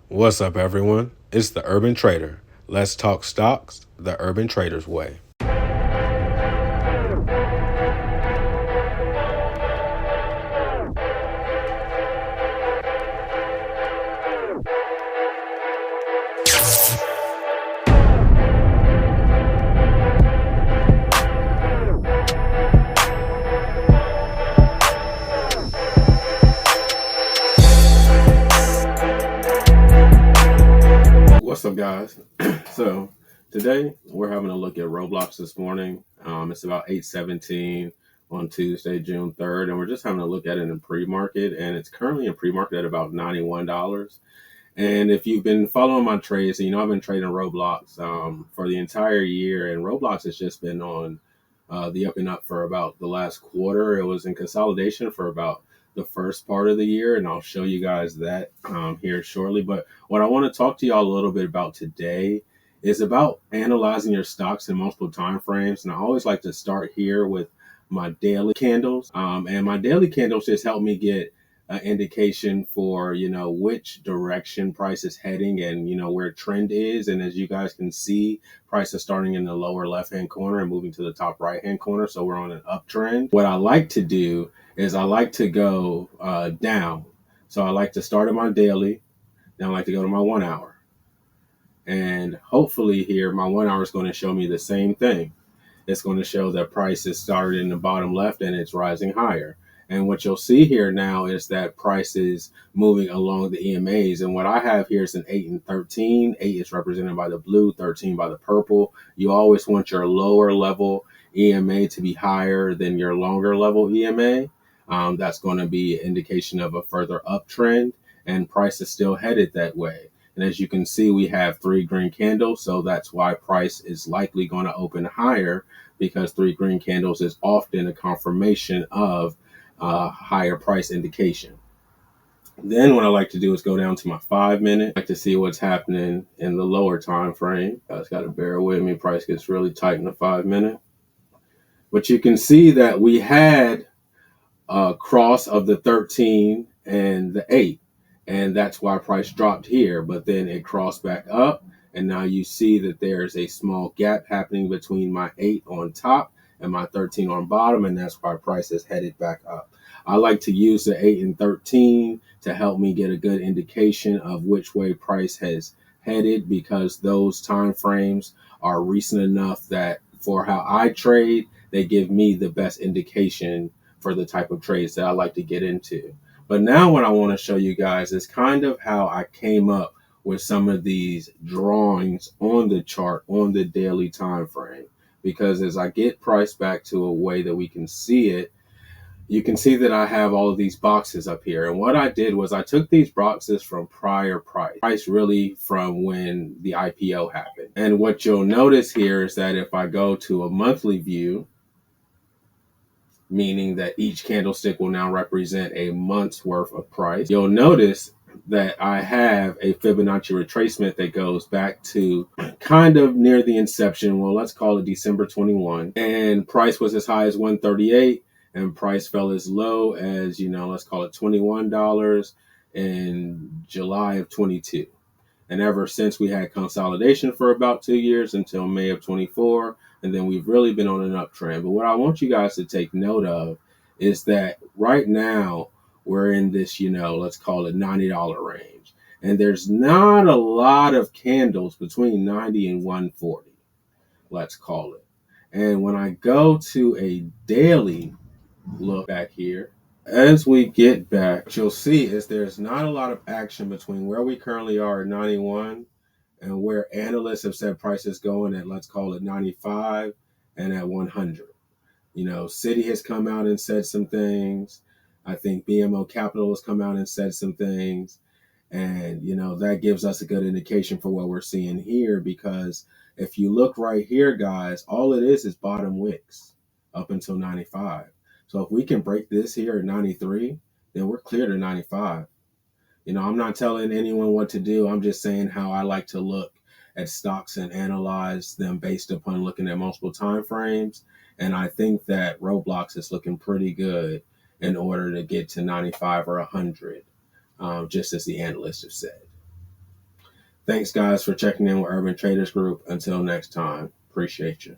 What's up, everyone? It's the Urban Trader. Let's talk stocks the Urban Trader's way. What's up, guys? So today we're having a look at Roblox this morning. It's about 8:17 on Tuesday, June 3rd, and we're just having a look at it in pre-market, and it's currently in pre-market at about $91. And if you've been following my trades, you know I've been trading Roblox for the entire year, and Roblox has just been on the up and up for about the last quarter. It was in consolidation for about the first part of the year, and I'll show you guys that here shortly. But what I want to talk to y'all a little bit about today is about analyzing your stocks in multiple time frames. And I always like to start here with my daily candles. And my daily candles just help me get an indication for which direction price is heading and where trend is. And as you guys can see, price is starting in the lower left hand corner and moving to the top right hand corner, so we're on an uptrend. What I like to do is I like to go down. So I like to start at my daily, then I like to go to my 1 hour, and hopefully here my 1 hour is going to show me the same thing. It's going to show that price is started in the bottom left and it's rising higher. And what you'll see here now is that price is moving along the EMAs. And what I have here is an 8 and 13. 8 is represented by the blue, 13 by the purple. You always want your lower level EMA to be higher than your longer level EMA. That's going to be an indication of a further uptrend, and price is still headed that way. And as you can see, we have 3 green candles. So that's why price is likely going to open higher, because 3 green candles is often a confirmation of higher price indication. Then what I like to do is go down to my 5 minute. I like to see what's happening in the lower time frame. You guys got to bear with me. Price gets really tight in the 5 minute. But you can see that we had a cross of the 13 and the 8. And that's why price dropped here. But then it crossed back up. And now you see that there's a small gap happening between my 8 on top and my 13 on bottom, and that's why price is headed back up. I like to use the 8 and 13 to help me get a good indication of which way price has headed, because those time frames are recent enough that for how I trade, they give me the best indication for the type of trades that I like to get into. But now what I want to show you guys is kind of how I came up with some of these drawings on the chart on the daily time frame. Because as I get price back to a way that we can see it, you can see that I have all of these boxes up here. And what I did was I took these boxes from prior price really from when the IPO happened. And what you'll notice here is that if I go to a monthly view, meaning that each candlestick will now represent a month's worth of price, you'll notice that I have a Fibonacci retracement that goes back to kind of near the inception. Well, let's call it December 21. And price was as high as 138, and price fell as low as, let's call it $21 in July of 22. And ever since, we had consolidation for about 2 years until May of 24. And then we've really been on an uptrend. But what I want you guys to take note of is that right now we're in this, let's call it $90 range. And there's not a lot of candles between 90 and 140, let's call it. And when I go to a daily look back here, as we get back, what you'll see is there's not a lot of action between where we currently are at 91 and where analysts have said prices going at, let's call it 95 and at 100. Citi has come out and said some things. I think BMO Capital has come out and said some things. And, that gives us a good indication for what we're seeing here, because if you look right here, guys, all it is bottom wicks up until 95. So if we can break this here at 93, then we're clear to 95. I'm not telling anyone what to do. I'm just saying how I like to look at stocks and analyze them based upon looking at multiple time frames. And I think that Roblox is looking pretty good in order to get to 95 or 100, just as the analysts have said. Thanks, guys, for checking in with Urban Traders Group. Until next time, appreciate you.